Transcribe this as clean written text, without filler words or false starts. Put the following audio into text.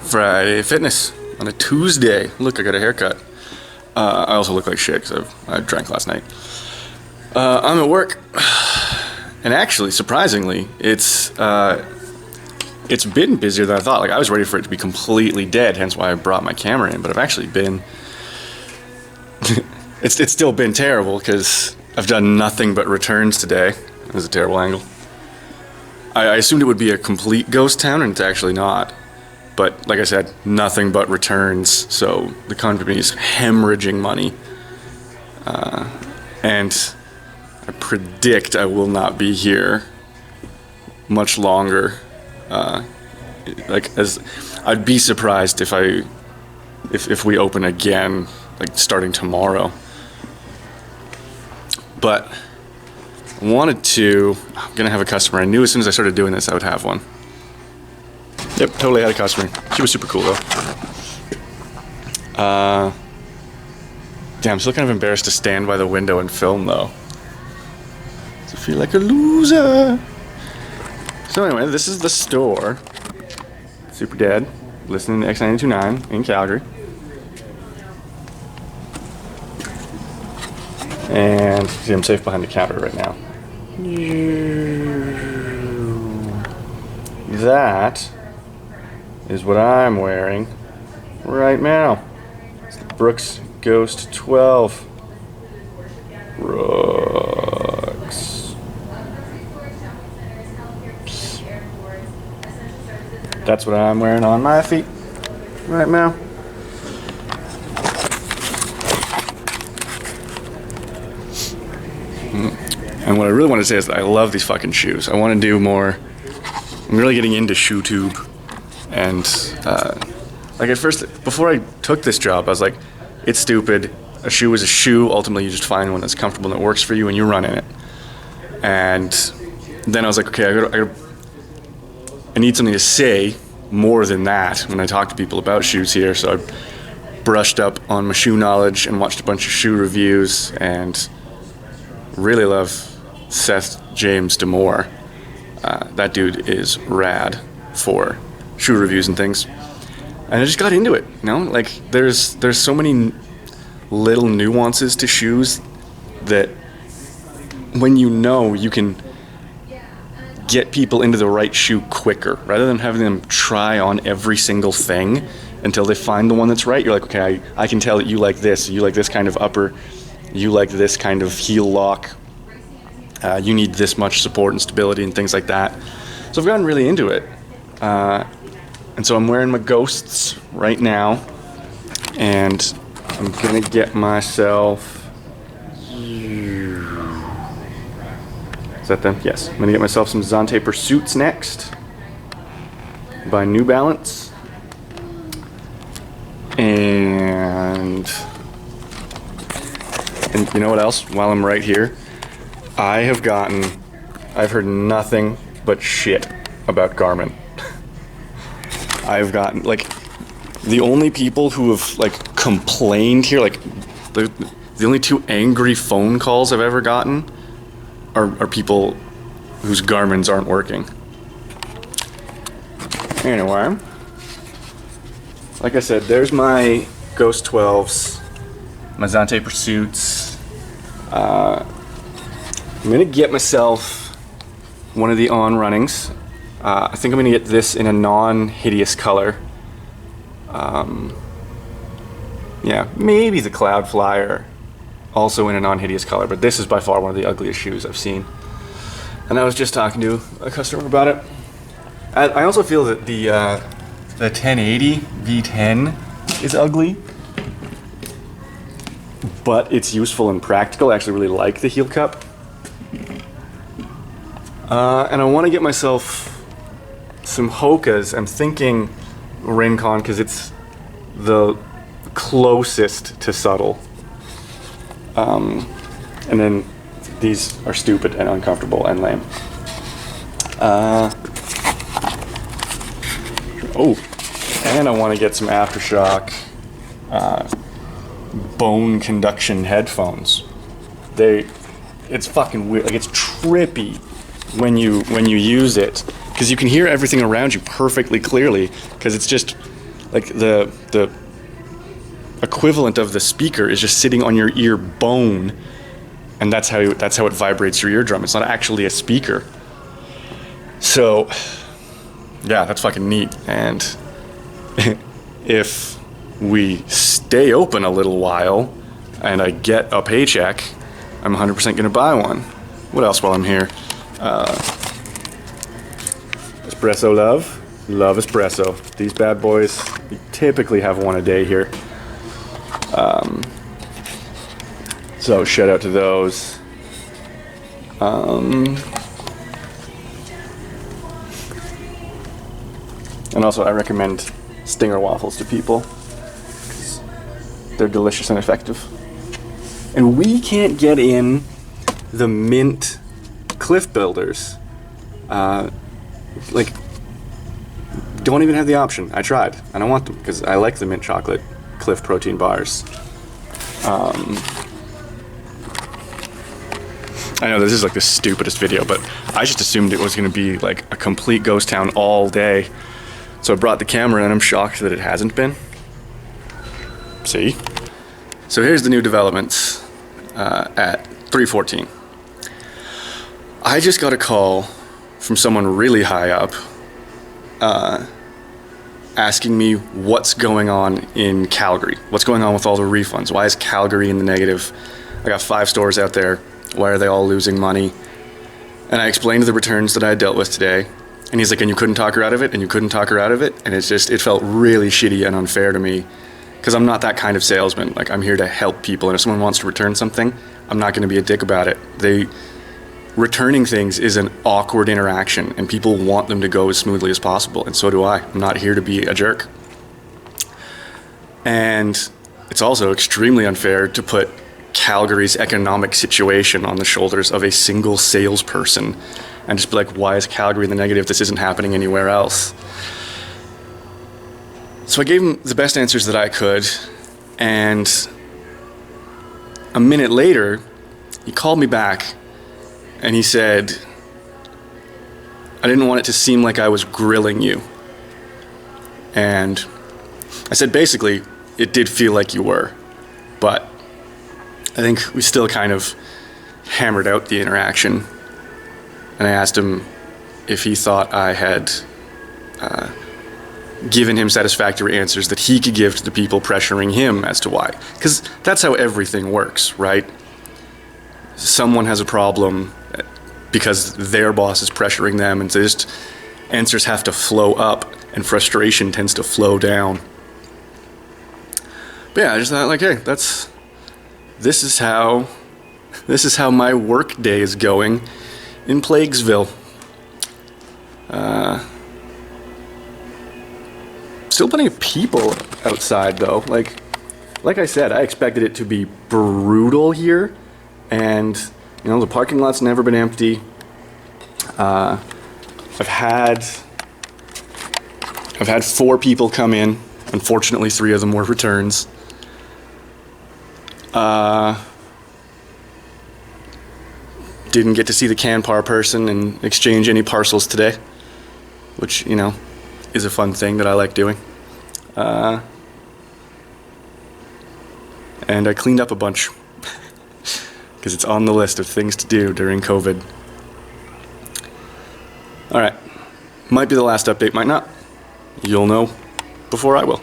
Friday fitness on a Tuesday. Look, I got a haircut. I also look like shit because I drank last night. I'm at work, and actually, surprisingly, it's been busier than I thought. Like, I was ready for it to be completely dead, hence why I brought my camera in. But I've actually been. it's still been terrible because I've done nothing but returns today. It was a terrible angle. I assumed it would be a complete ghost town, and it's actually not. But like I said, nothing but returns, so the company is hemorrhaging money. And I predict I will not be here much longer. I'd be surprised if we open again, like starting tomorrow. But I'm gonna have a customer. I knew as soon as I started doing this I would have one. Yep, totally had a customer. She was super cool though. Damn, I'm still kind of embarrassed to stand by the window and film though. I feel like a loser. So anyway, this is the store. Super Dead, listening to X929 in Calgary. And see, I'm safe behind the counter right now. That is what I'm wearing right now. It's the Brooks Ghost 12. Brooks. That's what I'm wearing on my feet right now. And what I really want to say is that I love these fucking shoes. I want to do more. I'm really getting into shoe tube. And like at first, before I took this job, I was like, it's stupid. A shoe is a shoe. Ultimately, you just find one that's comfortable and that works for you and you run in it. And then I was like, okay, I need something to say more than that when I talk to people about shoes here. So I brushed up on my shoe knowledge and watched a bunch of shoe reviews and really love Seth James Damore. That dude is rad for shoe reviews and things. And I just got into it, you know? Like, there's so many little nuances to shoes that when you can get people into the right shoe quicker rather than having them try on every single thing until they find the one that's right. You're like, okay, I can tell that you like this. You like this kind of upper. You like this kind of heel lock. You need this much support and stability and things like that. So I've gotten really into it. And so I'm wearing my Ghosts right now. And I'm going to get myself... Is that them? Yes. I'm going to get myself some Zante Pursuits next. By New Balance. And you know what else? While I'm right here, I've heard nothing but shit about Garmin. I've gotten, like, the only people who have, like, complained here, like, the only two angry phone calls I've ever gotten are people whose Garmins aren't working. Anyway, like I said, there's my Ghost 12s, my Zante Pursuits. I'm gonna get myself one of the On Runnings. I think I'm gonna get this in a non-hideous color. Yeah, maybe the Cloud Flyer, also in a non-hideous color, but this is by far one of the ugliest shoes I've seen. And I was just talking to a customer about it. I also feel that the 1080 V10 is ugly, but it's useful and practical. I actually really like the heel cup. And I want to get myself some Hokas. I'm thinking Rincon because it's the closest to subtle. And then these are stupid and uncomfortable and lame. And I want to get some Aftershock bone conduction headphones. It's fucking weird. Like, it's trippy when you use it because you can hear everything around you perfectly clearly because it's just Like the equivalent of the speaker is just sitting on your ear bone, and that's how it vibrates your eardrum. It's not actually a speaker. So yeah, that's fucking neat. And if we stay open a little while and I get a paycheck, I'm 100% going to buy one. What else while I'm here? Espresso love. Love espresso. These bad boys, you typically have one a day here. So shout out to those. And also I recommend Stinger waffles to people, 'cause they're delicious and effective. And we can't get in the mint Cliff Builders. Like, don't even have the option. I tried. I don't want them because I like the mint chocolate Cliff protein bars. I know this is like the stupidest video, but I just assumed it was going to be like a complete ghost town all day. So I brought the camera and I'm shocked that it hasn't been. See? So here's the new developments at 3:14. I just got a call from someone really high up asking me what's going on in Calgary. What's going on with all the refunds? Why is Calgary in the negative? I got 5 stores out there. Why are they all losing money? And I explained the returns that I had dealt with today. And he's like, and you couldn't talk her out of it? And you couldn't talk her out of it? And it felt really shitty and unfair to me, because I'm not that kind of salesman. Like, I'm here to help people. And if someone wants to return something, I'm not going to be a dick about it. Returning things is an awkward interaction, and people want them to go as smoothly as possible. And so do I. I'm not here to be a jerk. And it's also extremely unfair to put Calgary's economic situation on the shoulders of a single salesperson and just be like, why is Calgary in the negative? This isn't happening anywhere else. So I gave him the best answers that I could, and a minute later, he called me back and he said, I didn't want it to seem like I was grilling you. And I said, basically, it did feel like you were, but I think we still kind of hammered out the interaction. And I asked him if he thought I had given him satisfactory answers that he could give to the people pressuring him as to why. Because that's how everything works, right? Someone has a problem because their boss is pressuring them, and so just answers have to flow up and frustration tends to flow down. But yeah, I just thought, like, hey, this is how my work day is going in Plaguesville. Still plenty of people outside though. Like I said, I expected it to be brutal here, and you know, the parking lot's never been empty. I've had 4 people come in. Unfortunately, 3 of them were returns. Didn't get to see the Canpar person and exchange any parcels today, which, you know, is a fun thing that I like doing. And I cleaned up a bunch because it's on the list of things to do during COVID. All right, might be the last update, might not. You'll know before I will.